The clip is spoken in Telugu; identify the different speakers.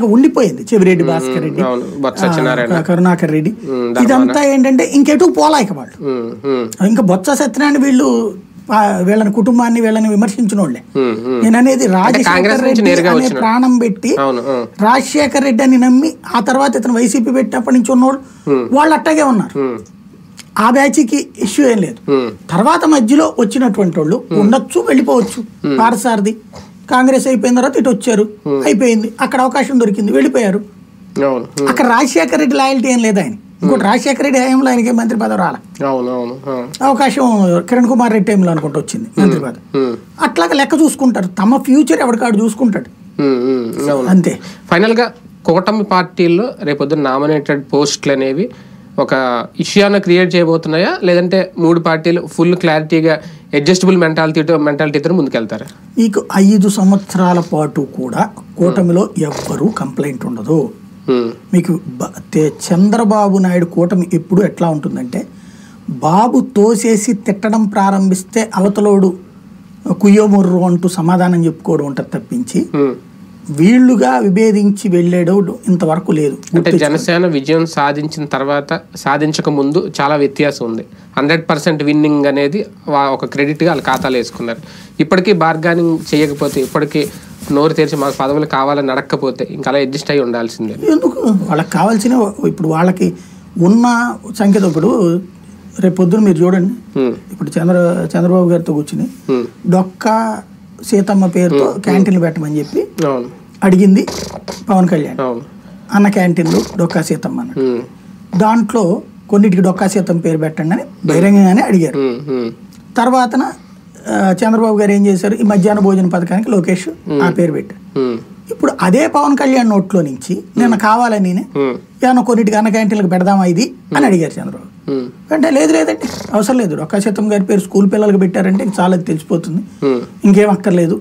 Speaker 1: అలాగే ఉండిపోయింది. చెవిరెడ్డి భాస్కర్ రెడ్డి, కరుణాకర్ రెడ్డి, ఇదంతా ఏంటంటే ఇంకెటు పోలాయిక వాళ్ళు. ఇంకా బొత్స సత్యనారాయణ వీళ్ళని కుటుంబాన్ని వీళ్ళని విమర్శించిన వాళ్ళే. నేను అనేది రాజశేఖర్ రెడ్డి అనే ప్రాణం పెట్టి రాజశేఖర్ రెడ్డి అని నమ్మి ఆ తర్వాత ఇతను వైసీపీ పెట్టినప్పటి నుంచి ఉన్నవాళ్ళు వాళ్ళు అట్టాగే ఉన్నారు. ఆ బ్యాచ్కి ఇష్యూ ఏం లేదు. తర్వాత మధ్యలో వచ్చినటువంటి వాళ్ళు ఉండొచ్చు, వెళ్ళిపోవచ్చు. పారసారథి కాంగ్రెస్ అయిపోయిన తర్వాత ఇటు వచ్చారు, అయిపోయింది, అక్కడ అవకాశం దొరికింది, వెళ్ళిపోయారు. అక్కడ రాజశేఖర రెడ్డి లాయల్టీ ఏం లేదు ఆయన. ఇంకోటి రాజశేఖర రెడ్డి హయాంలో ఆయనకి మంత్రి పదవి రాల, అవకాశం కిరణ్ కుమార్ రెడ్డి టైంలో అనుకుంటూ వచ్చింది మంత్రి పదవి. అట్లాగా లెక్క చూసుకుంటారు, తమ ఫ్యూచర్ ఎవరికాడు చూసుకుంటాడు అంతే.
Speaker 2: ఫైనల్ గా కూటమి పార్టీల్లో రేపొద్దున నామినేటెడ్ పోస్టులు అనేవి ఒక ఇష్యూను క్రియేట్ చేయబోతున్నాయా, లేదంటే మూడు పార్టీలు ఫుల్ క్లారిటీగా అడ్జస్టబుల్ మెంటాలిటీతో ముందుకెళ్తారా?
Speaker 1: మీకు 5 సంవత్సరాల పాటు కూడా కూటమిలో ఎవ్వరూ కంప్లైంట్ ఉండదు. మీకు చంద్రబాబు నాయుడు కూటమి ఎప్పుడు ఎట్లా ఉంటుందంటే, బాబు తోసేసి తిట్టడం ప్రారంభిస్తే అవతలోడు కుయ్యోముర్రు అంటూ సమాధానం చెప్పుకోవడం ఉంటుంది తప్పించి వీళ్ళుగా విభేదించి వెళ్ళాడు ఇంతవరకు లేదు.
Speaker 2: అంటే జనసేన విజయం సాధించిన తర్వాత సాధించక ముందు చాలా వ్యత్యాసం ఉంది. 100% విన్నింగ్ అనేది ఒక క్రెడిట్గా వాళ్ళ ఖాతాలో వేసుకున్నారు. ఇప్పటికీ బార్గానింగ్ చేయకపోతే, ఇప్పటికీ నోరు తెరిచి మాకు పదవులు కావాలని అడగకపోతే ఇంకా అలా అడ్జస్ట్ అయ్యి ఉండాల్సిందే.
Speaker 1: ఎందుకు వాళ్ళకి కావాల్సిన ఇప్పుడు వాళ్ళకి ఉన్న సంఖ్యతో ఇప్పుడు రేపు పొద్దున మీరు చూడండి, ఇప్పుడు చంద్రబాబు గారితో కూర్చుని డొక్కా సీతమ్మ పేరుతో క్యాంటీన్లు పెట్టమని చెప్పి అడిగింది పవన్ కళ్యాణ్. అన్న క్యాంటీన్లు డొక్కా సీతమ్మ అన్నాడు. దాంట్లో కొన్నిటికి డొక్కా సీతమ్మ పేరు పెట్టండి అని బహిరంగంగానే అడిగారు. తర్వాతన చంద్రబాబు గారు ఏం చేశారు, ఈ మధ్యాహ్న భోజన పథకానికి లోకేష్ ఆ పేరు పెట్టారు. ఇప్పుడు అదే పవన్ కళ్యాణ్ నోట్లో నుంచి నేను కావాలని ఏమన్నా కొన్నిటికి అన్న క్యాంటీన్లకు పెడదామా ఇది అని అడిగారు చంద్రబాబు. అంటే లేదండి అవసరం లేదు, డొక్కా సీతమ్మ గారి పేరు స్కూల్ పిల్లలకు పెట్టారంటే చాలా తెలిసిపోతుంది, ఇంకేం అక్కర్లేదు.